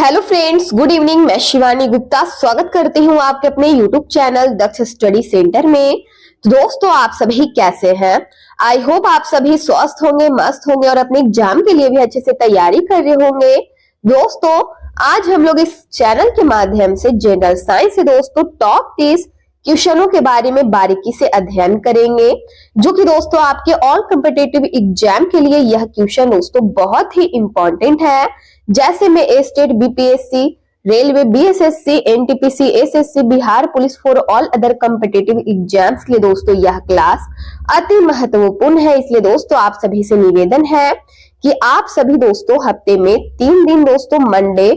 Hello friends, good evening. मैं शिवानी गुप्ता स्वागत करती हूँ आपके अपने यूट्यूब चैनल दक्ष स्टडी सेंटर में। तो दोस्तों, आप सभी कैसे हैं? आई होप आप सभी स्वस्थ होंगे, मस्त होंगे और अपने एग्जाम के लिए भी अच्छे से तैयारी कर रहे होंगे। दोस्तों, आज हम लोग इस चैनल के माध्यम से जनरल साइंस से दोस्तों टॉप 30 क्वेश्चनों के बारे में बारीकी से अध्ययन करेंगे, जो कि दोस्तों आपके ऑल कॉम्पिटिटिव एग्जाम के लिए यह क्वेश्चन दोस्तों बहुत ही इंपॉर्टेंट है। जैसे में a state, BPSC, railway, BSSC, NTPC, SSC, Bihar police for all other competitive exams के लिए दोस्तों यह क्लास अति महत्वपूर्ण है। इसलिए दोस्तों आप सभी से निवेदन है कि आप सभी दोस्तों हफ्ते में 3 दिन दोस्तों मंडे,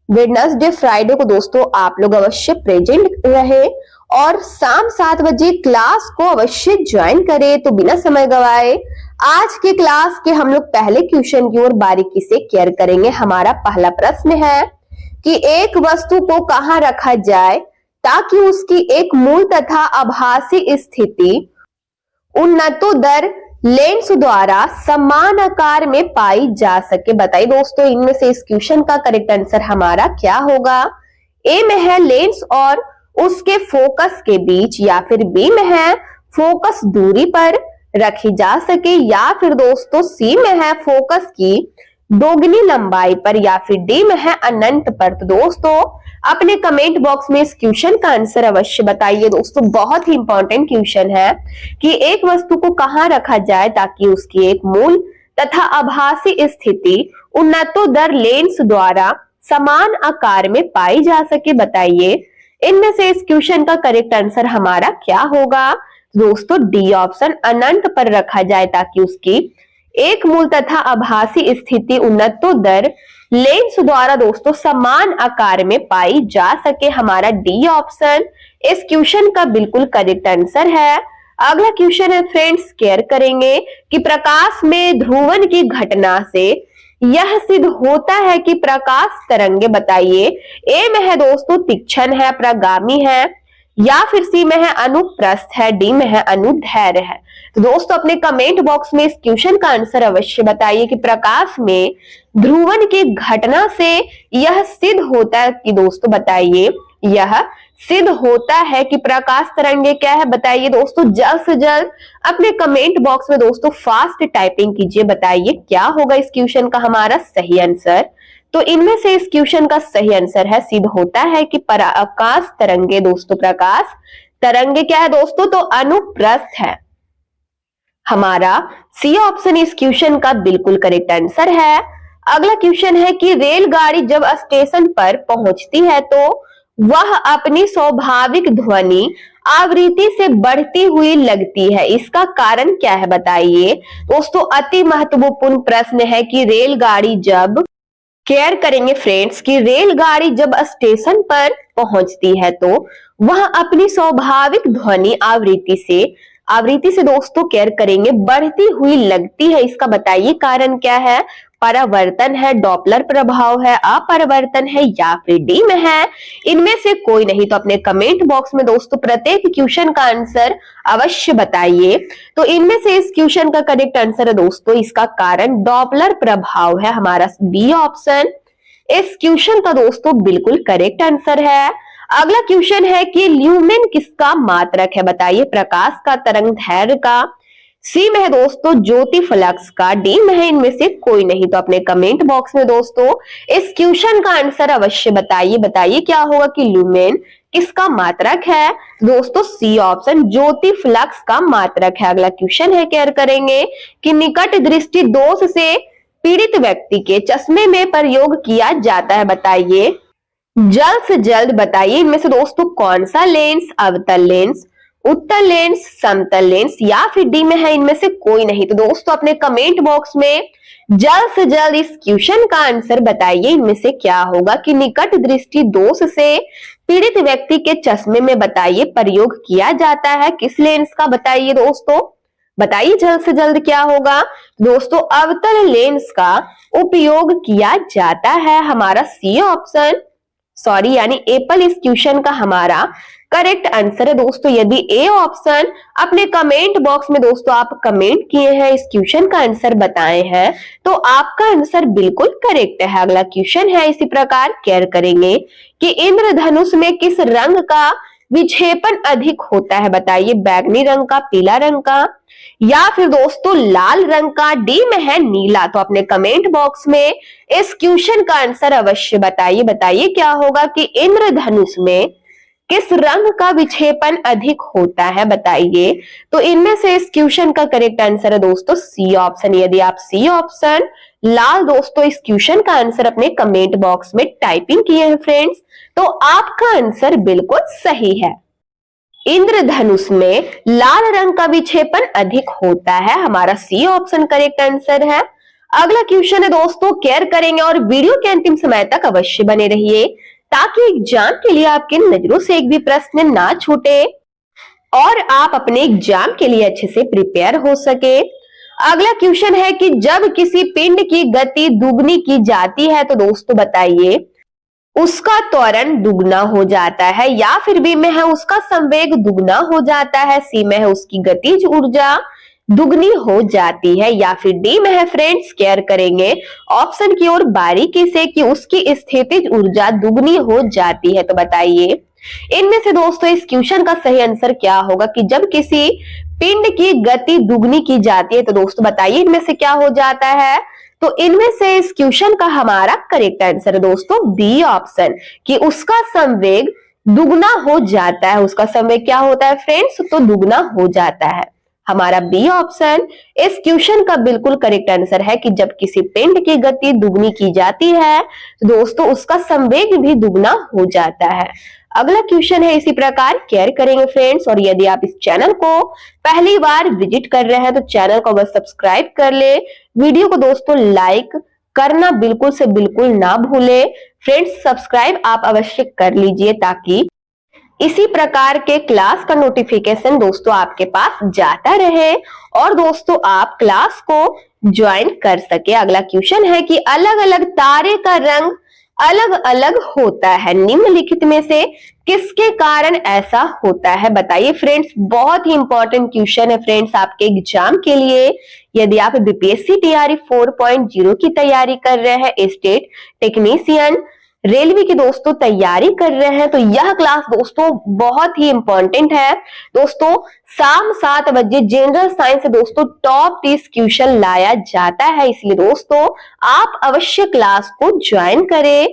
वेडनेसडे, फ्राइडे को दोस्तों आप लोग अवश्य प्रेजेंट रहे और शाम 7 बजे क्लास को अवश्य ज्वाइन करें। तो बिना समय गवाए आज के क्लास के हम लोग पहले क्वेश्चन की ओर बारीकी से केयर करेंगे। हमारा पहला प्रश्न है कि एक वस्तु को कहां रखा जाए ताकि उसकी एक मूल तथा आभासी स्थिति उन्नतोदर लेंस द्वारा समान आकार में पाई जा सके। बताइए दोस्तों, इनमें से इस क्वेश्चन का करेक्ट आंसर हमारा क्या होगा? ए में है लेंस और उसके फोकस के बीच, या फिर बी में है फोकस दूरी पर रखी जा सके, या फिर दोस्तों सी में है फोकस की दोगुनी लंबाई पर, या फिर डी में है अनंत पर। तो दोस्तों अपने कमेंट बॉक्स में इस क्वेश्चन का आंसर अवश्य बताइए। दोस्तों बहुत ही इंपॉर्टेंट क्वेश्चन है कि एक वस्तु को कहां रखा जाए ताकि उसकी एक मूल तथा आभासी स्थिति उन्नतोदर लेंस द्वारा समान आकार में पाई जा सके। बताइए इनमें से इस क्वेश्चन का करेक्ट आंसर हमारा क्या होगा? दोस्तों डी ऑप्शन, अनंत पर रखा जाए ताकि उसकी एक मूल तथा आभासी स्थिति उन्नतोदर लेंस द्वारा दोस्तों समान आकार में पाई जा सके। हमारा डी ऑप्शन इस क्वेश्चन का बिल्कुल करेक्ट आंसर है। अगला क्वेश्चन है फ्रेंड्स, केयर करेंगे कि प्रकाश में ध्रुवन की घटना से यह सिद्ध होता है कि प्रकाश तरंगे, बताइए ए में है दोस्तों तीक्ष्ण है, प्रगामी है, या फिर सी में है अनुप्रस्थ है, डी में है अनुदैर्घ्य है। तो दोस्तों अपने कमेंट बॉक्स में इस क्वेश्चन का आंसर अवश्य बताइए कि प्रकाश में ध्रुवन की घटना से यह सिद्ध होता है कि दोस्तों बताइए यह सिद्ध होता है कि प्रकाश तरंगे क्या है? बताइए दोस्तों जल्द से जल्द अपने कमेंट बॉक्स में दोस्तों फास्ट टाइपिंग कीजिए। बताइए क्या होगा इस क्वेश्चन का हमारा सही आंसर? तो इनमें से इस क्वेश्चन का सही आंसर है सिद्ध होता है कि प्रकाश तरंगे, दोस्तों प्रकाश तरंगे क्या है दोस्तों? तो अनुप्रस्थ है। हमारा सी ऑप्शन इस क्वेश्चन का बिल्कुल करेक्ट आंसर है। अगला क्वेश्चन है कि रेलगाड़ी जब स्टेशन पर पहुंचती है तो वह अपनी स्वाभाविक ध्वनि आवृत्ति से बढ़ती हुई लगती है, इसका कारण क्या है? बताइए दोस्तों अति महत्वपूर्ण प्रश्न है कि रेलगाड़ी जब, केयर करेंगे फ्रेंड्स, कि रेलगाड़ी जब स्टेशन पर पहुंचती है तो वह अपनी स्वाभाविक ध्वनि आवृत्ति से दोस्तों केयर करेंगे बढ़ती हुई लगती है। इसका बताइए कारण क्या है? परावर्तन है, डॉपलर प्रभाव है, अपरिवर्तन है, या फिर डी में है इनमें से कोई नहीं। तो अपने कमेंट बॉक्स में दोस्तों प्रत्येक क्वेश्चन का आंसर अवश्य बताइए। तो इनमें से इस क्वेश्चन का करेक्ट आंसर है दोस्तों इसका कारण डॉपलर प्रभाव है। हमारा बी ऑप्शन इस क्वेश्चन का दोस्तों बिल्कुल करेक्ट आंसर है। अगला क्वेश्चन है कि ल्यूमेन किसका मात्रक है? बताइए प्रकाश का, तरंगदैर्घ्य का, सी में है दोस्तों ज्योति फ्लक्स का, डी में है इनमें से कोई नहीं। तो अपने कमेंट बॉक्स में दोस्तों इस क्वेश्चन का आंसर अवश्य बताइए। बताइए क्या होगा कि ल्यूमेन किसका मात्रक है? दोस्तों सी ऑप्शन ज्योति फ्लक्स का मात्रक है। अगला क्वेश्चन है केयर करेंगे कि निकट दृष्टि दोष से पीड़ित व्यक्ति के चश्मे में प्रयोग किया जाता है। बताइए जल्द से जल्द बताइए इनमें से दोस्तों कौन सा लेंस? अवतल लेंस, उत्तल लेंस, समतल लेंस, या फिर डी में है इनमें से कोई नहीं। तो दोस्तों अपने कमेंट बॉक्स में जल्द से जल्द इस क्वेश्चन का आंसर बताइए इनमें से क्या होगा कि निकट दृष्टि दोष से पीड़ित व्यक्ति के चश्मे में बताइए प्रयोग किया जाता है किस लेंस का? बताइए दोस्तों, बताइए जल्द से जल्द क्या होगा? दोस्तों अवतल लेंस का उपयोग किया जाता है। हमारा सी ऑप्शन सॉरी यानी एप्पल इस क्वेश्चन का हमारा करेक्ट आंसर है दोस्तों। यदि ए ऑप्शन अपने कमेंट बॉक्स में दोस्तों आप कमेंट किए हैं, इस क्वेश्चन का आंसर बताए हैं, तो आपका आंसर बिल्कुल करेक्ट है। अगला क्वेश्चन है इसी प्रकार केयर करेंगे कि इंद्रधनुष में किस रंग का विक्षेपण अधिक होता है, बताइए। बैगनी रंग का, पीला रंग का, या फिर दोस्तों लाल रंग का, डी में है नीला। तो अपने कमेंट बॉक्स में इस क्वेश्चन का आंसर अवश्य बताइए। बताइए क्या होगा कि इंद्रधनुष में किस रंग का विक्षेपण अधिक होता है, बताइए। तो इनमें से इस क्वेश्चन का करेक्ट आंसर है दोस्तों सी ऑप्शन। यदि आप सी ऑप्शन लाल दोस्तों इस क्वेश्चन का आंसर अपने कमेंट बॉक्स में टाइपिंग किए हैं फ्रेंड्स, तो आपका आंसर बिल्कुल सही है। इंद्रधनुष में लाल रंग का विक्षेपण अधिक होता है, हमारा सी ऑप्शन करेक्ट आंसर है। अगला क्वेश्चन है दोस्तों केयर करेंगे और वीडियो के अंतिम समय तक अवश्य बने रहिए ताकि एग्जाम के लिए आपके नजरों से एक भी प्रश्न ना छूटे और आप अपने एग्जाम के लिए अच्छे से प्रिपेयर हो सके। अगला क्वेश्चन है कि जब किसी पिंड की गति दुगनी की जाती है तो दोस्तों बताइए उसका त्वरण दुगना हो जाता है, या फिर बी में है उसका संवेग दुगना हो जाता है, सी में है उसकी गतिज ऊर्जा दुगनी हो जाती है, या फिर डी में है फ्रेंड्स केयर करेंगे ऑप्शन की ओर बारीकी से कि उसकी स्थितिज ऊर्जा दुगनी हो जाती है। तो बताइए इनमें से दोस्तों इस क्वेश्चन का सही आंसर क्या होगा कि जब किसी पिंड की गति दुगनी की जाती है तो दोस्तों बताइए इनमें से क्या हो जाता है। तो इनमें से इस क्वेश्चन का हमारा करेक्ट आंसर है दोस्तों बी ऑप्शन कि उसका संवेग दुगना हो जाता है। उसका संवेग क्या होता है फ्रेंड्स, तो दुगना हो जाता है। हमारा बी ऑप्शन इस क्वेश्चन का बिल्कुल करेक्ट आंसर है कि जब किसी पिंड की गति दुगनी की जाती है तो दोस्तों उसका संवेग भी दुगना हो जाता है। अगला क्वेश्चन है इसी प्रकार केयर करेंगे फ्रेंड्स, और यदि आप इस चैनल को पहली बार विजिट कर रहे हैं तो चैनल को बस सब्सक्राइब कर ले, वीडियो को दोस्तों लाइक करना बिल्कुल से बिल्कुल ना भूले। फ्रेंड्स सब्सक्राइब आप अवश्य कर लीजिए ताकि इसी प्रकार के क्लास का नोटिफिकेशन दोस्तों आपके पास जाता रहे और दोस्तों आप क्लास को ज्वाइन कर सके। अगला क्वेश्चन है कि अलग अलग तारे का रंग अलग अलग होता है, निम्नलिखित में से किसके कारण ऐसा होता है, बताइए। फ्रेंड्स बहुत ही इंपॉर्टेंट क्वेश्चन है फ्रेंड्स आपके एग्जाम के लिए। यदि आप बीपीएससी टीआरई 4.0 की तैयारी कर रहे हैं, स्टेट टेक्नीशियन रेलवे की दोस्तों तैयारी कर रहे हैं, तो यह क्लास दोस्तों बहुत ही इंपॉर्टेंट है। दोस्तों शाम 7 बजे जनरल साइंस से दोस्तों टॉप 30 क्वेश्चन लाया जाता है, इसलिए दोस्तों आप अवश्य क्लास को ज्वाइन करें।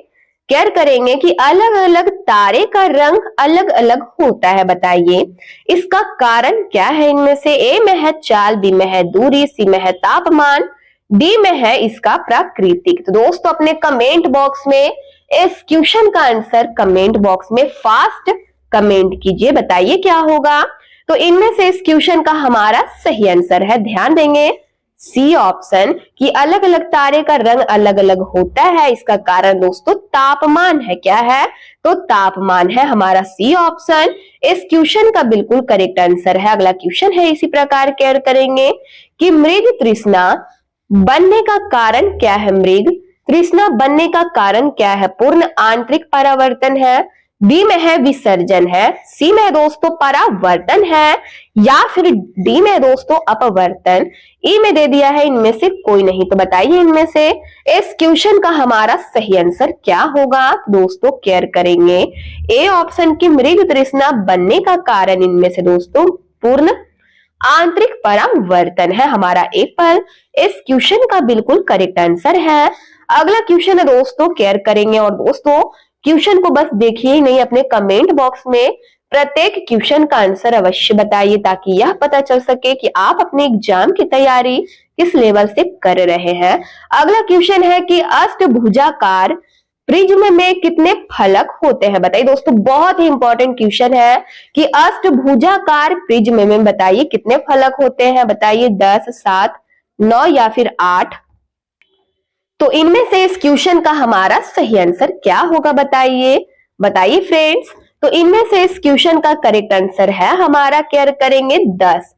केयर करेंगे कि अलग अलग तारे का रंग अलग अलग होता है, बताइए इसका कारण क्या है। इनमें से ए में है चाल, बी में है दूरी, सी में है तापमान, डी में है इसका प्राकृतिक। तो दोस्तों अपने कमेंट बॉक्स में इस क्वेश्चन का आंसर कमेंट बॉक्स में फास्ट कमेंट कीजिए, बताइए क्या होगा। तो इनमें से इस क्वेश्चन का हमारा सही आंसर है, ध्यान देंगे सी ऑप्शन कि अलग अलग तारे का रंग अलग अलग होता है, इसका कारण दोस्तों तापमान है। क्या है, तो तापमान है। हमारा सी ऑप्शन इस क्वेश्चन का बिल्कुल करेक्ट आंसर है। अगला क्वेश्चन है इसी प्रकार केयर करेंगे कि मृग तृष्णा बनने का कारण क्या है। मृग तृष्णा बनने का कारण क्या है, पूर्ण आंतरिक परावर्तन है, बी में है विसर्जन है, सी में दोस्तों परावर्तन है, या फिर डी में दोस्तों अपवर्तन। ई में दे दिया है इनमें से कोई नहीं। तो बताइए इनमें से इस क्वेश्चन का हमारा सही आंसर क्या होगा। दोस्तों केयर करेंगे ए ऑप्शन की मृग तृष्णा बनने का कारण इनमें से दोस्तों पूर्ण आंतरिक परावर्तन है। हमारा ए पर इस क्वेश्चन का बिल्कुल करेक्ट आंसर है। अगला क्वेश्चन है दोस्तों केयर करेंगे, और दोस्तों क्वेश्चन को बस देखिए ही नहीं, अपने कमेंट बॉक्स में प्रत्येक क्वेश्चन का आंसर अवश्य बताइए ताकि यह पता चल सके कि आप अपने एग्जाम की तैयारी किस लेवल से कर रहे हैं। अगला क्वेश्चन है कि अष्टभुजाकार प्रिज्म में कितने फलक होते हैं, बताइए। दोस्तों बहुत ही इंपॉर्टेंट क्वेश्चन है कि अष्टभुजाकार प्रिज्म में बताइए कितने फलक होते हैं, बताइए 10, 7, 9 या फिर 8। तो इनमें से इस क्वेश्चन का हमारा सही आंसर क्या होगा, बताइए। बताइए फ्रेंड्स, तो इनमें से इस क्वेश्चन का करेक्ट आंसर है हमारा केयर करेंगे 10।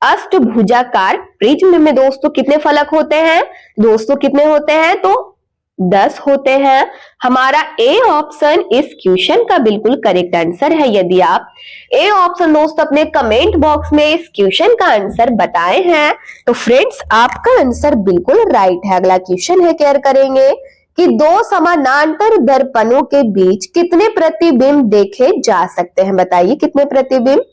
अष्टभुजाकार प्रिज्म में दोस्तों कितने फलक होते हैं, दोस्तों कितने होते हैं, तो 10 होते हैं। हमारा ए ऑप्शन इस क्वेश्चन का बिल्कुल करेक्ट आंसर है। यदि आप ए ऑप्शन दोस्तों अपने कमेंट बॉक्स में इस क्वेश्चन का आंसर बताए हैं तो फ्रेंड्स आपका आंसर बिल्कुल राइट है। अगला क्वेश्चन है, केयर करेंगे कि दो समानांतर दर्पणों के बीच कितने प्रतिबिंब देखे जा सकते हैं। बताइए कितने प्रतिबिंब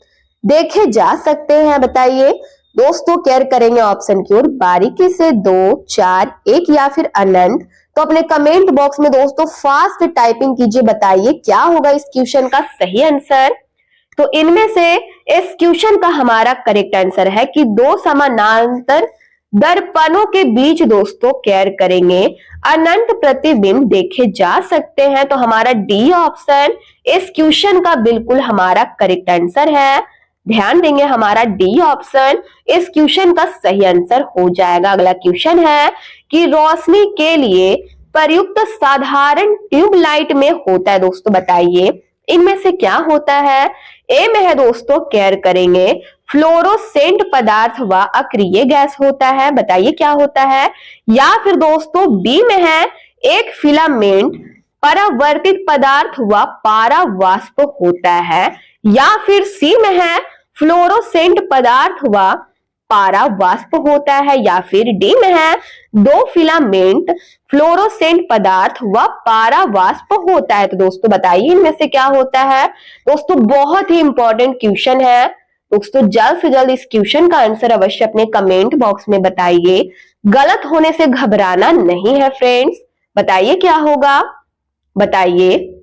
देखे जा सकते हैं, बताइए दोस्तों। केयर करेंगे ऑप्शन की ओर बारीकी से, 2, 4, 1 या फिर अनंत। तो अपने कमेंट बॉक्स में दोस्तों फास्ट टाइपिंग कीजिए, बताइए क्या होगा इस क्वेश्चन का सही आंसर। तो इनमें से इस क्वेश्चन का हमारा करेक्ट आंसर है कि दो समानांतर दर्पणों के बीच दोस्तों केयर करेंगे अनंत प्रतिबिंब देखे जा सकते हैं। तो हमारा डी ऑप्शन इस क्वेश्चन का बिल्कुल हमारा करेक्ट आंसर है। ध्यान देंगे हमारा डी ऑप्शन इस क्वेश्चन का सही आंसर हो जाएगा। अगला क्वेश्चन है कि रोशनी के लिए प्रयुक्त साधारण ट्यूबलाइट में होता है दोस्तों, बताइए इनमें से क्या होता है। ए में है दोस्तों केयर करेंगे फ्लोरोसेंट पदार्थ व अक्रिय गैस होता है, बताइए क्या होता है। या फिर दोस्तों बी में है एक फिलामेंट परावर्तित पदार्थ व पारावाष्प होता है। या फिर सी में है फ्लोरोसेंट पदार्थ व पारावाष्प होता है। या फिर डी में है दो फिलामेंट फ्लोरोसेंट पदार्थ व पारावाष्प होता है। तो दोस्तों बताइए इनमें से क्या होता है। दोस्तों बहुत ही इंपॉर्टेंट क्वेश्चन है दोस्तों, जल्द से जल्द इस क्वेश्चन का आंसर अवश्य अपने कमेंट बॉक्स में बताइए। गलत होने से घबराना नहीं है फ्रेंड्स, बताइए क्या होगा, बताइए।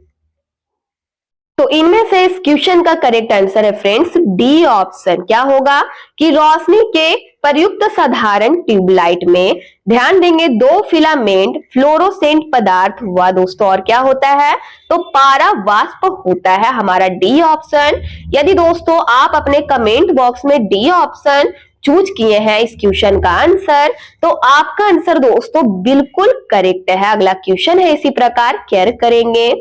तो इनमें से इस क्वेश्चन का करेक्ट आंसर है फ्रेंड्स डी ऑप्शन। क्या होगा कि रोशनी के प्रयुक्त साधारण ट्यूबलाइट में ध्यान देंगे दो फिलामेंट फ्लोरोसेंट पदार्थ हुआ दोस्तों, और क्या होता है तो पारावाष्प होता है, हमारा डी ऑप्शन। यदि दोस्तों आप अपने कमेंट बॉक्स में डी ऑप्शन चूज किए हैं इस क्वेश्चन का आंसर, तो आपका आंसर दोस्तों बिल्कुल करेक्ट है। अगला क्वेश्चन है इसी प्रकार, केयर करेंगे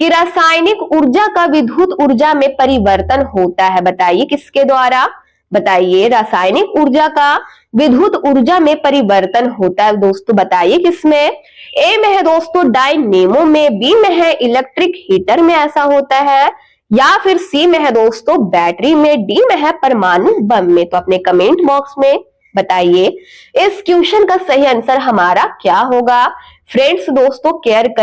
कि रासायनिक ऊर्जा का विद्युत ऊर्जा में परिवर्तन होता है, बताइए किसके द्वारा। बताइए रासायनिक ऊर्जा का विद्युत ऊर्जा में परिवर्तन होता है दोस्तों, बताइए किसमें। ए में है दोस्तों डायनेमो में, बी में है इलेक्ट्रिक हीटर में ऐसा होता है, या फिर सी में है दोस्तों बैटरी में, डी में है परमाणु बम में। तो अपने कमेंट बॉक्स में बताइए इस क्वेश्चन का सही आंसर हमारा क्या होगा। फ्रेंड्स दोस्तों केयर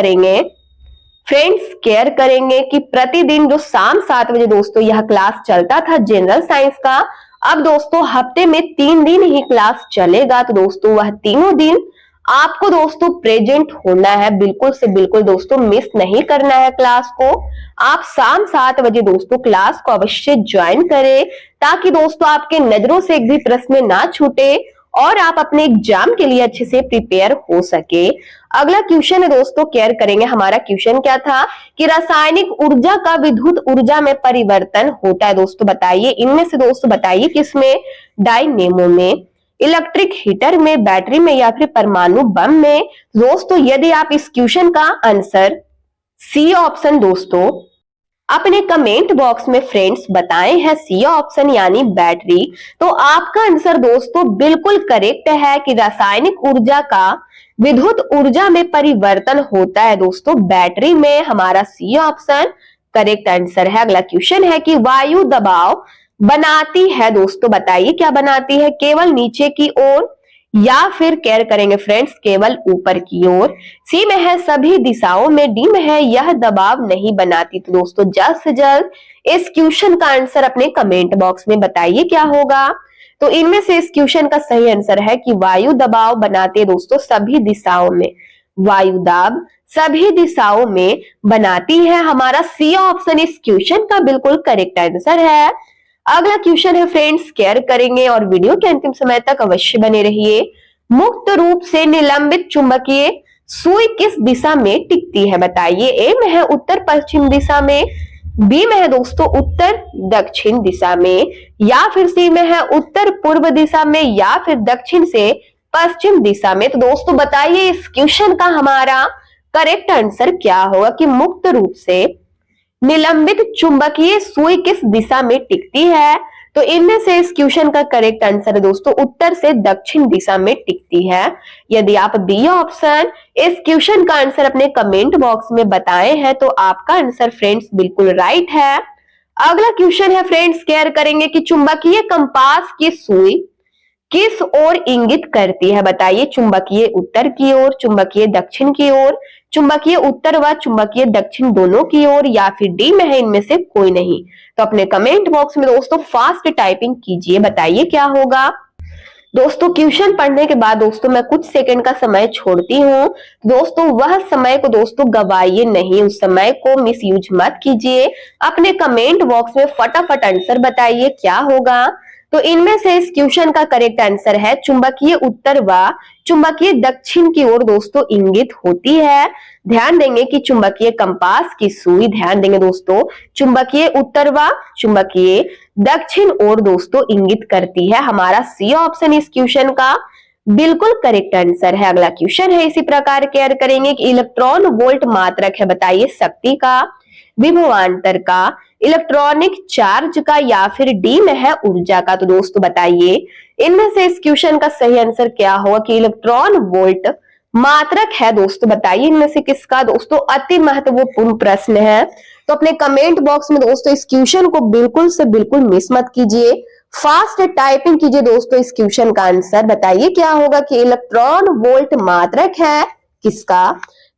करेंगे कि प्रतिदिन जो शाम 7 बजे दोस्तों यह क्लास चलता था जनरल साइंस का, अब दोस्तों हफ्ते में 3 दिन ही क्लास चलेगा। तो दोस्तों वह तीनों दिन आपको दोस्तों प्रेजेंट होना है, बिल्कुल से बिल्कुल दोस्तों मिस नहीं करना है क्लास को। आप शाम 7 बजे दोस्तों क्लास को अवश्य ज्वाइन करें, ताकि दोस्तों आपके नजरों से एक भी प्रश्न ना छूटे और आप अपने एग्जाम के लिए अच्छे से प्रिपेयर हो सके। अगला क्वेश्चन है दोस्तों, केयर करेंगे हमारा क्वेश्चन क्या था कि रासायनिक ऊर्जा का विद्युत ऊर्जा में परिवर्तन होता है दोस्तों, बताइए इनमें से दोस्तों बताइए किसमें। डायनेमो में, इलेक्ट्रिक हीटर में, बैटरी में, या फिर परमाणु बम में। दोस्तों यदि आप इस क्वेश्चन का आंसर सी ऑप्शन दोस्तों अपने कमेंट बॉक्स में फ्रेंड्स बताए हैं सी ऑप्शन यानी बैटरी, तो आपका आंसर दोस्तों बिल्कुल करेक्ट है कि रासायनिक ऊर्जा का विद्युत ऊर्जा में परिवर्तन होता है दोस्तों बैटरी में, हमारा सी ऑप्शन करेक्ट आंसर है। अगला क्वेश्चन है कि वायु दबाव बनाती है दोस्तों, बताइए क्या बनाती है, केवल नीचे की ओर या फिर केयर करेंगे फ्रेंड्स केवल ऊपर की ओर। सी में है सभी दिशाओं में, डी में है यह दबाव नहीं बनाती। तो दोस्तों जल्द से जल्द इस क्वेश्चन का आंसर अपने कमेंट बॉक्स में बताइए क्या होगा। तो इनमें से इस क्वेश्चन का सही आंसर है कि वायु दबाव बनाते हैं दोस्तों सभी दिशाओं में, वायु दाब सभी दिशाओं में बनाती है, हमारा सी ऑप्शन इस क्वेश्चन का बिल्कुल करेक्ट आंसर है। अगला क्वेश्चन है फ्रेंड्स, केयर करेंगे और वीडियो के अंतिम समय तक अवश्य बने रहिए। मुक्त रूप से निलंबित चुंबकीय सुई किस दिशा में टिकती है, बताइए। ए में है उत्तर पश्चिम दिशा में, बी में है दोस्तों उत्तर दक्षिण दिशा में, या फिर सी में है उत्तर पूर्व दिशा में, या फिर दक्षिण से पश्चिम दिशा में। तो दोस्तों बताइए इस क्वेश्चन का हमारा करेक्ट आंसर क्या होगा कि मुक्त रूप से निलंबित चुंबकीय सुई किस दिशा में टिकती है। तो इनमें से इस क्वेश्चन का करेक्ट आंसर है दोस्तों उत्तर से दक्षिण दिशा में टिकती है। यदि आप बी ऑप्शन इस क्वेश्चन का आंसर अपने कमेंट बॉक्स में बताए हैं तो आपका आंसर फ्रेंड्स बिल्कुल राइट है। अगला क्वेश्चन है फ्रेंड्स, केयर करेंगे कि चुंबकीय कंपास की सुई किस ओर इंगित करती है। बताइए, चुंबकीय उत्तर की ओर, चुंबकीय दक्षिण की ओर, चुंबकीय उत्तर व चुंबकीय दक्षिण दोनों की ओर, या फिर डी में है इनमें से कोई नहीं। तो अपने कमेंट बॉक्स में दोस्तों फास्ट टाइपिंग कीजिए, बताइए क्या होगा। दोस्तों क्वेश्चन पढ़ने के बाद दोस्तों मैं कुछ सेकंड का समय छोड़ती हूँ। दोस्तों वह समय को दोस्तों गवाइए नहीं, उस समय को मिसयूज मत कीजिए। अपने कमेंट बॉक्स में फटाफट आंसर बताइए क्या होगा। तो इनमें से इस क्वेश्चन का करेक्ट आंसर है चुंबकीय उत्तर व चुंबकीय दक्षिण की ओर दोस्तों इंगित होती है। ध्यान देंगे कि चुंबकीय कंपास की सुई, ध्यान देंगे दोस्तों, चुंबकीय उत्तर व चुंबकीय दक्षिण ओर दोस्तों इंगित करती है। हमारा सी ऑप्शन इस क्वेश्चन का बिल्कुल करेक्ट आंसर है। अगला क्वेश्चन है इसी प्रकार केयर करेंगे कि इलेक्ट्रॉन वोल्ट मात्रक है। बताइए शक्ति का, विभवांतर का, इलेक्ट्रॉनिक चार्ज का, या फिर डी में है ऊर्जा का। तो दोस्तों बताइए इनमें से इस क्वेश्चन का सही आंसर क्या होगा कि इलेक्ट्रॉन वोल्ट मात्रक है। दोस्तों बताइए इनमें से किसका। दोस्तों अति महत्वपूर्ण प्रश्न है, तो अपने कमेंट बॉक्स में दोस्तों इस क्वेश्चन को बिल्कुल से बिल्कुल मिस मत कीजिए, फास्ट टाइपिंग कीजिए दोस्तों इस क्वेश्चन का आंसर। बताइए क्या होगा कि इलेक्ट्रॉन वोल्ट मात्रक है किसका।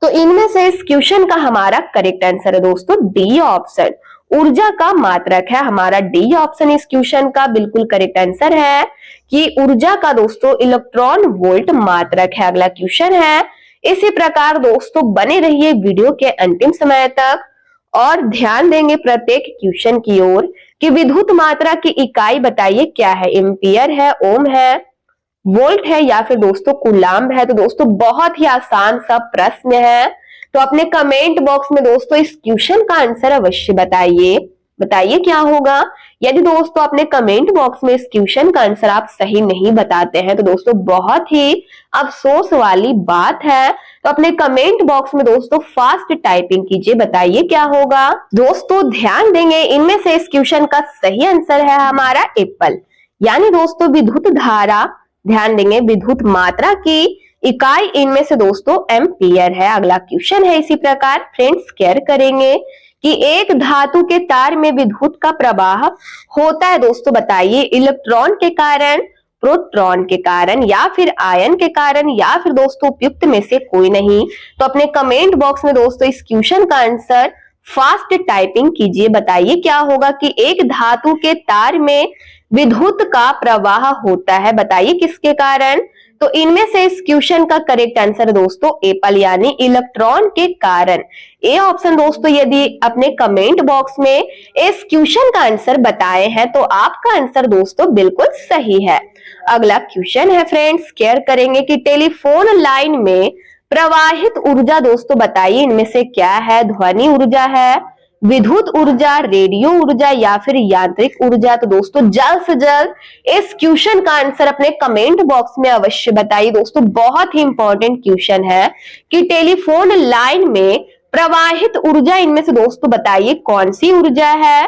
तो इनमें से इस क्वेश्चन का हमारा करेक्ट आंसर है दोस्तों डी ऑप्शन, ऊर्जा का मात्रक है। हमारा डी ऑप्शन इस क्वेश्चन का बिल्कुल करेक्ट आंसर है कि ऊर्जा का दोस्तों इलेक्ट्रॉन वोल्ट मात्रक है। अगला क्वेश्चन है इसी प्रकार दोस्तों बने रहिए वीडियो के अंतिम समय तक और ध्यान देंगे प्रत्येक क्वेश्चन की ओर कि विद्युत मात्रा की इकाई बताइए क्या है। एम्पियर है, ओम है, वोल्ट है, या फिर दोस्तों कूलाम्ब है। तो दोस्तों बहुत ही आसान सा प्रश्न है, तो अपने कमेंट बॉक्स में दोस्तों इस क्वेश्चन का आंसर अवश्य बताइए, बताइए क्या होगा। यदि दोस्तों अपने कमेंट बॉक्स में इस क्वेश्चन का आंसर आप सही नहीं बताते हैं तो दोस्तों बहुत ही अफसोस वाली बात है। तो अपने कमेंट बॉक्स में दोस्तों फास्ट टाइपिंग कीजिए, बताइए क्या होगा। दोस्तों ध्यान देंगे इनमें से इस क्वेश्चन का सही आंसर है हमारा एप्पल, यानी दोस्तों विद्युत धारा, ध्यान देंगे विद्युत मात्रा की इकाई इनमें से दोस्तों एम्पियर है। अगला क्वेश्चन है इसी प्रकार फ्रेंड्स केयर करेंगे कि एक धातु के तार में विद्युत का प्रवाह होता है। दोस्तों बताइए इलेक्ट्रॉन के कारण, प्रोटॉन के कारण, या फिर आयन के कारण, या फिर दोस्तों उपयुक्त में से कोई नहीं। तो अपने कमेंट बॉक्स में दोस्तों इस क्वेश्चन का आंसर फास्ट टाइपिंग कीजिए, बताइए क्या होगा कि एक धातु के तार में विद्युत का प्रवाह होता है। बताइए किसके कारण। तो इनमें से इस क्वेश्चन का करेक्ट आंसर दोस्तों एप्पल, यानी इलेक्ट्रॉन के कारण। ए ऑप्शन दोस्तों यदि अपने कमेंट बॉक्स में इस क्वेश्चन का आंसर बताए हैं तो आपका आंसर दोस्तों बिल्कुल सही है। अगला क्वेश्चन है फ्रेंड्स केयर करेंगे कि टेलीफोन लाइन में प्रवाहित ऊर्जा दोस्तों बताइए इनमें से क्या है। ध्वनि ऊर्जा है, विद्युत ऊर्जा, रेडियो ऊर्जा, या फिर यांत्रिक ऊर्जा। तो दोस्तों जल्द से जल्द इस क्वेश्चन का आंसर अपने कमेंट बॉक्स में अवश्य बताइए। दोस्तों बहुत ही इंपॉर्टेंट क्वेश्चन है कि टेलीफोन लाइन में प्रवाहित ऊर्जा इनमें से दोस्तों बताइए कौन सी ऊर्जा है।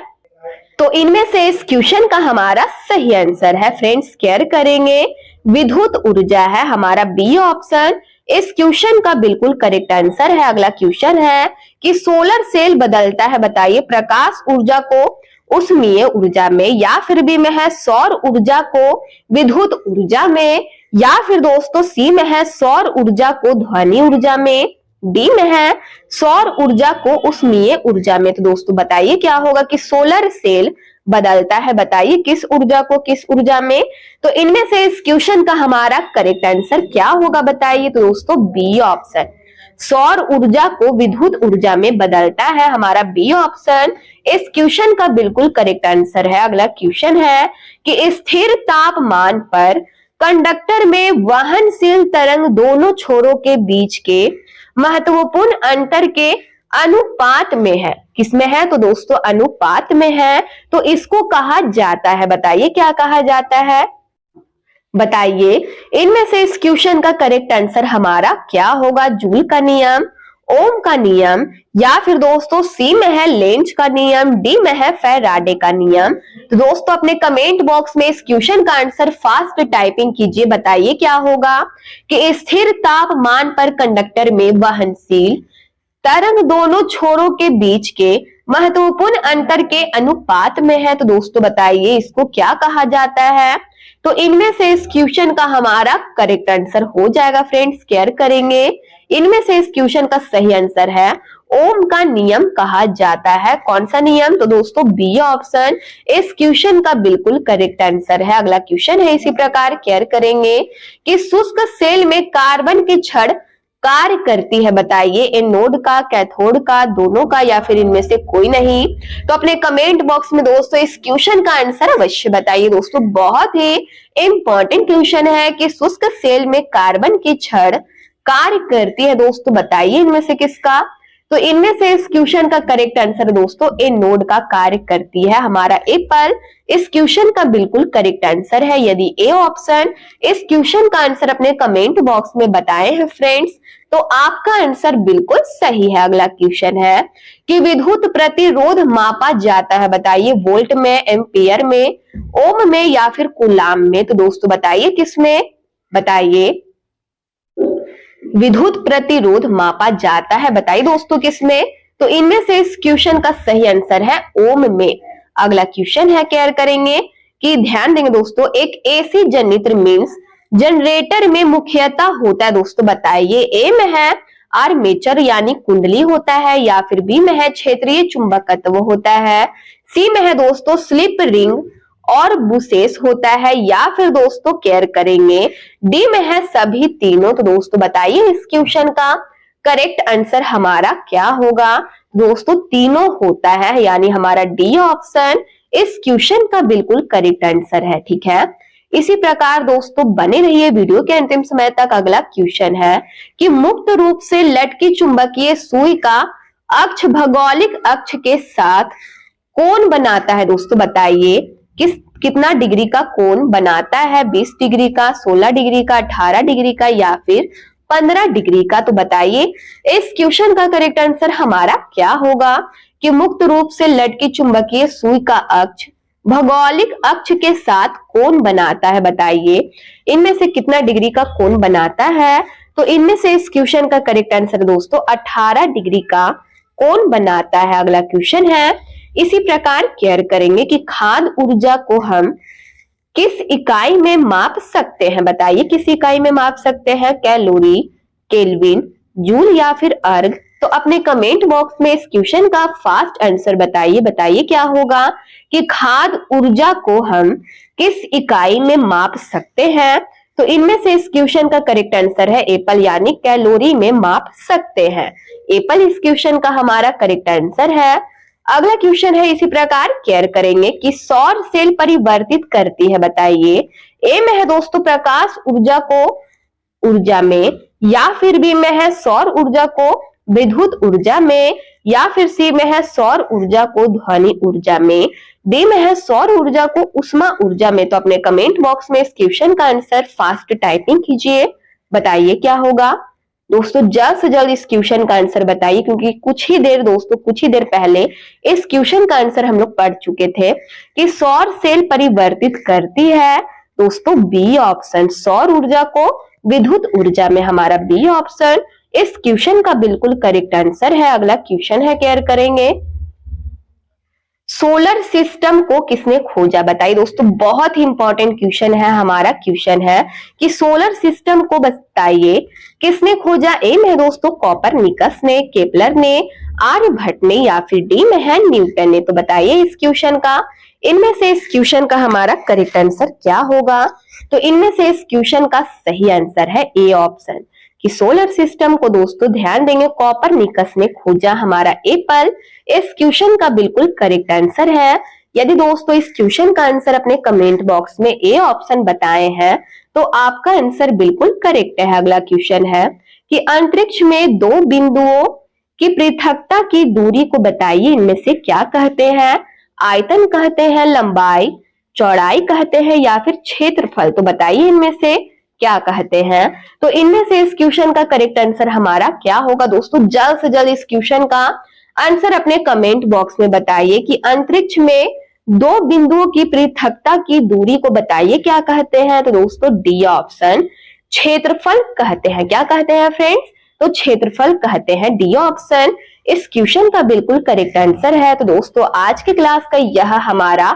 तो इनमें से इस क्वेश्चन का हमारा सही आंसर है फ्रेंड्स केयर करेंगे विद्युत ऊर्जा है। हमारा बी ऑप्शन इस क्वेश्चन का बिल्कुल करेक्ट आंसर है। अगला क्वेश्चन है कि सोलर सेल बदलता है बताइए प्रकाश ऊर्जा को उष्मीय ऊर्जा में, या फिर बी में है सौर ऊर्जा को विद्युत ऊर्जा में, या फिर दोस्तों सी में है सौर ऊर्जा को ध्वनि ऊर्जा में, डी में है सौर ऊर्जा को उष्मीय ऊर्जा में। तो दोस्तों बताइए क्या होगा कि सोलर सेल बदलता है, बताइए किस ऊर्जा को किस ऊर्जा में। तो इनमें से इस क्वेश्चन का हमारा करेक्ट आंसर क्या होगा बताइए। तो दोस्तों बी ऑप्शन सौर ऊर्जा को विद्युत ऊर्जा में बदलता है। हमारा बी ऑप्शन इस क्वेश्चन का बिल्कुल करेक्ट आंसर है। अगला क्वेश्चन है कि स्थिर तापमान पर कंडक्टर में वहनशील तरंग दोनों छोरों के बीच के महत्वपूर्ण अंतर के अनुपात में है। किसमें है। तो दोस्तों अनुपात में है। तो इसको कहा जाता है, बताइए क्या कहा जाता है। बताइए इनमें से इस क्वेश्चन का करेक्ट आंसर हमारा क्या होगा। जूल का नियम, ओम का नियम, या फिर दोस्तों सी में है लेंज का नियम, डी में है फैराडे का नियम। तो दोस्तों अपने कमेंट बॉक्स में इस क्वेश्चन का आंसर फास्ट टाइपिंग कीजिए। बताइए क्या होगा कि स्थिर तापमान पर कंडक्टर में वहनशील तरंग दोनों छोरों के बीच के महत्वपूर्ण अंतर के अनुपात में है। तो दोस्तों बताइए इसको क्या कहा जाता है। तो इनमें से इस क्वेश्चन का हमारा करेक्ट आंसर हो जाएगा फ्रेंड्स, केयर करेंगे। इनमें से इस क्वेश्चन का सही आंसर है ओम का नियम कहा जाता है। कौन सा नियम? तो दोस्तों बी ऑप्शन इस क्वेश्चन का बिल्कुल करेक्ट आंसर है। अगला क्वेश्चन है इसी प्रकार, केयर करेंगे कि शुष्क सेल में कार्बन की छड़ कार्य करती है। बताइए एनोड का, कैथोड का, दोनों का, या फिर इनमें से कोई नहीं। तो अपने कमेंट बॉक्स में दोस्तों इस क्वेश्चन का आंसर अवश्य बताइए। दोस्तों बहुत ही इंपॉर्टेंट क्वेश्चन है कि शुष्क सेल में कार्बन की छड़ कार्य करती है। दोस्तों बताइए इनमें से किसका? तो इनमें से इस क्वेश्चन का करेक्ट आंसर दोस्तों एनोड का कार्य करती है। हमारा एप्पल इस क्वेश्चन का बिल्कुल करेक्ट आंसर है। यदि ए ऑप्शन इस क्वेश्चन का आंसर अपने कमेंट बॉक्स में बताए हैं फ्रेंड्स, तो आपका आंसर बिल्कुल सही है। अगला क्वेश्चन है कि विद्युत प्रतिरोध मापा जाता है। बताइए वोल्ट में, एम्पियर में, ओम में, या फिर कूलाम में। तो दोस्तों बताइए किसमें? बताइए विद्युत प्रतिरोध मापा जाता है। बताइए दोस्तों किसमें? तो इनमें से इस क्वेश्चन का सही आंसर है ओम में। अगला क्वेश्चन है, केयर करेंगे कि ध्यान देंगे दोस्तों, एक एसी जनित्र मींस जनरेटर में मुख्यतः होता है। दोस्तों बताइए ए में है आर्मेचर यानी कुंडली होता है, या फिर बी में है क्षेत्रीय चुंबकत्व होता है, सी में है दोस्तों स्लिप रिंग और बुशेस होता है, या फिर दोस्तों केयर करेंगे डी में है सभी तीनों। तो दोस्तों बताइए इस क्वेश्चन का करेक्ट आंसर हमारा क्या होगा? दोस्तों तीनों होता है, यानी हमारा डी ऑप्शन इस क्वेश्चन का बिल्कुल करेक्ट आंसर है। ठीक है, इसी प्रकार दोस्तों बने रहिए वीडियो के अंतिम समय तक। अगला क्वेश्चन है कि मुक्त रूप से लटकी चुंबकीय सुई का अक्ष भौगोलिक अक्ष के साथ कोण बनाता है। दोस्तों बताइए कितना डिग्री का कोण बनाता है? 20 डिग्री का, 16 डिग्री का, 18 डिग्री का, या फिर 15 डिग्री का। तो बताइए इस क्वेश्चन का करेक्ट आंसर हमारा क्या होगा कि मुक्त रूप से लटकी चुंबकीय सुई का अक्ष भौगोलिक अक्ष के साथ कोण बनाता है। बताइए इनमें से कितना डिग्री का कोण बनाता है? तो इनमें से इस क्वेश्चन का करेक्ट आंसर दोस्तों 18 डिग्री का कोण बनाता है। अगला क्वेश्चन है इसी प्रकार, केयर करेंगे कि खाद्य ऊर्जा को हम किस इकाई में माप सकते हैं। बताइए किस इकाई में माप सकते हैं? कैलोरी, केल्विन, जूल, या फिर अर्ग। तो अपने कमेंट बॉक्स में इस क्वेश्चन का फास्ट आंसर बताइए। बताइए क्या होगा कि खाद्य ऊर्जा को हम किस इकाई में माप सकते हैं। तो इनमें से इस क्वेश्चन का करेक्ट आंसर है एप्पल, यानी कैलोरी में माप सकते हैं। एप्पल इस क्वेश्चन का हमारा करेक्ट आंसर है। अगला क्वेश्चन है इसी प्रकार, केयर करेंगे कि सौर सेल परिवर्तित करती है। बताइए ए में है दोस्तों प्रकाश ऊर्जा को ऊर्जा में, या फिर बी में है सौर ऊर्जा को विद्युत ऊर्जा में, या फिर सी में है सौर ऊर्जा को ध्वनि ऊर्जा में, डी में है सौर ऊर्जा को उष्मा ऊर्जा में। तो अपने कमेंट बॉक्स में इस क्वेश्चन का आंसर फास्ट टाइपिंग कीजिए। बताइए क्या होगा? दोस्तों जल्द से जल्द इस क्वेश्चन का आंसर बताइए, क्योंकि कुछ ही देर पहले इस क्वेश्चन का आंसर हम लोग पढ़ चुके थे कि सौर सेल परिवर्तित करती है। दोस्तों बी ऑप्शन सौर ऊर्जा को विद्युत ऊर्जा में, हमारा बी ऑप्शन इस क्वेश्चन का बिल्कुल करेक्ट आंसर है। अगला क्वेश्चन है, केयर करेंगे सोलर सिस्टम को किसने खोजा। बताइए दोस्तों बहुत ही इंपॉर्टेंट क्वेश्चन है। हमारा क्वेश्चन है कि सोलर सिस्टम को बताइए किसने खोजा। ए में है दोस्तों कोपरनिकस ने, केपलर ने, आर्यभट्ट ने, या फिर डी में है न्यूटन ने। तो बताइए इस क्वेश्चन का, इनमें से इस क्वेश्चन का हमारा करेक्ट आंसर क्या होगा। तो इनमें से इस क्वेश्चन का सही आंसर है ए ऑप्शन कि सोलर सिस्टम को दोस्तों ध्यान देंगे कोपरनिकस ने खोजा। हमारा एप्पल इस क्वेश्चन का बिल्कुल करेक्ट आंसर है। यदि दोस्तों इस क्वेश्चन का आंसर अपने कमेंट बॉक्स में ए ऑप्शन बताए हैं, तो आपका आंसर बिल्कुल करेक्ट है। अगला क्वेश्चन है कि अंतरिक्ष में दो बिंदुओं की पृथकता की दूरी को बताइए। इनमें से क्या कहते हैं? आयतन कहते हैं, लंबाई, चौड़ाई कहते हैं, या फिर क्षेत्रफल। तो बताइए इनमें से क्या कहते हैं। तो इनमें से इस क्वेश्चन का करेक्ट आंसर हमारा क्या होगा दोस्तों? जल्द से जल्द इस क्वेश्चन का आंसर अपने कमेंट बॉक्स में बताइए कि अंतरिक्ष में दो बिंदुओं की पृथकता की दूरी को बताइए, क्या कहते हैं? तो दोस्तों डी ऑप्शन क्षेत्रफल कहते हैं। क्या कहते हैं फ्रेंड्स? तो क्षेत्रफल कहते हैं। डी ऑप्शन इस क्वेश्चन का बिल्कुल करेक्ट आंसर है। तो दोस्तों आज के क्लास का यह हमारा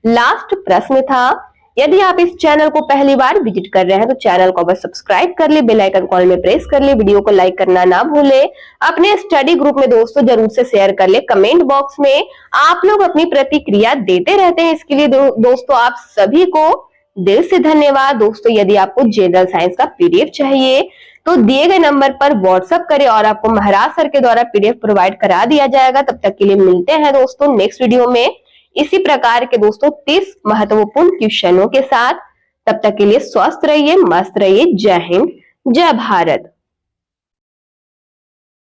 लास्ट प्रश्न था। यदि आप इस चैनल को पहली बार विजिट कर रहे हैं तो चैनल को बस सब्सक्राइब कर ले, बेल आइकन कॉल में प्रेस कर ले, वीडियो को लाइक करना ना भूले, अपने स्टडी ग्रुप में दोस्तों जरूर से शेयर कर ले। कमेंट बॉक्स में आप लोग अपनी प्रतिक्रिया देते रहते हैं, इसके लिए दोस्तों आप सभी को दिल से धन्यवाद। दोस्तों यदि आपको जनरल साइंस का पीडीएफ चाहिए तो दिए गए नंबर पर व्हाट्सएप करें और आपको महाराज सर के द्वारा पीडीएफ प्रोवाइड करा दिया जाएगा। तब तक के लिए मिलते हैं दोस्तों नेक्स्ट वीडियो में इसी प्रकार के दोस्तों 30 महत्वपूर्ण क्वेश्चनों के साथ। तब तक के लिए स्वस्थ रहिए, मस्त रहिए। जय हिंद, जय भारत।